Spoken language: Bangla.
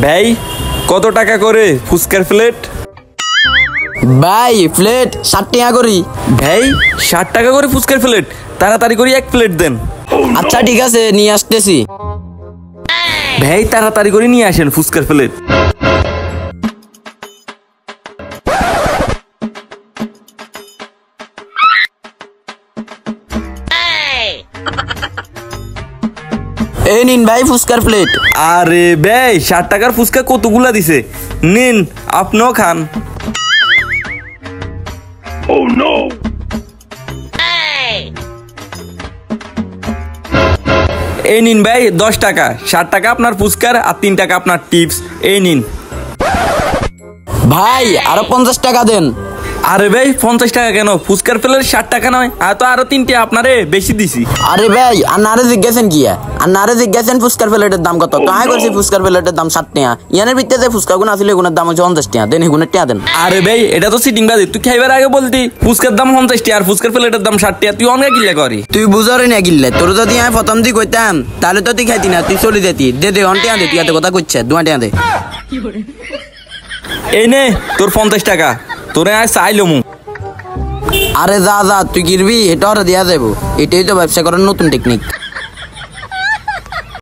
ভাই কত টাকা করে ফুচকার প্লেট? ভাই প্লেট 60 টাকা করি। ভাই 60 টাকা করে ফুচকার প্লেট, তাড়াতাড়ি করে এক প্লেট দেন। আচ্ছা ঠিক আছে, নিয়ে আসতেছি। ভাই তাড়াতাড়ি করে নিয়ে আসেন ফুচকার প্লেট। এই নিন ভাই ফুচকার প্লেট। আরে ভাই 60 টাকার ফুচকা কতগুলা দিছে, নিন আপনিও খান। এই নিন ভাই 10 টাকা, 60 টাকা আপনার ফুচকার আর 3 টাকা আপনার টিপস। এই নিন। ভাই আরো 50 টাকা দেন। আরে ভাই 50 টাকা কেন? ফুচকার প্লেট 60 টাকা নয়, আর তো আরো 3টে আপনারে বেশি দিছি। আরে ভাই আনারে জিজ্ঞাসেন কি? আনারে জিজ্ঞাসেন ফুচকার প্লেটের দাম কত? কাহে করছি ফুচকার প্লেটের দাম 60 টাকা। ইয়ানের ভিতরে যে ফুচকা গুণ আসলে এগুলোর দাম হচ্ছে 50 টাকা। দেন এগুলোর টাকা দেন। আরে ভাই এটা তো সিটিং বাজি, তুই খাইবার আগে বলতি ফুচকার দাম 50 টাকা আর ফুচকার প্লেটের দাম 60 টাকা, তুই অনেক কিল্লা করি। তুই বুঝারে না গিল্লে, তোর যদি আমি প্রথম দিক কইতাম তাহলে তো তুই খাইতি না, তুই চলে যেতি। দে দে অন্টিয়া দে, তুই এত কথা কইছে, 2 টাকা দে। এই নে তোর 50 টাকা, তোরে আজ চাইলো মু। আরে যা যা, তুই কিনবি এটা ওরা দেওয়া যাবো। এটাই তো ব্যবসা করার নতুন টেকনিক।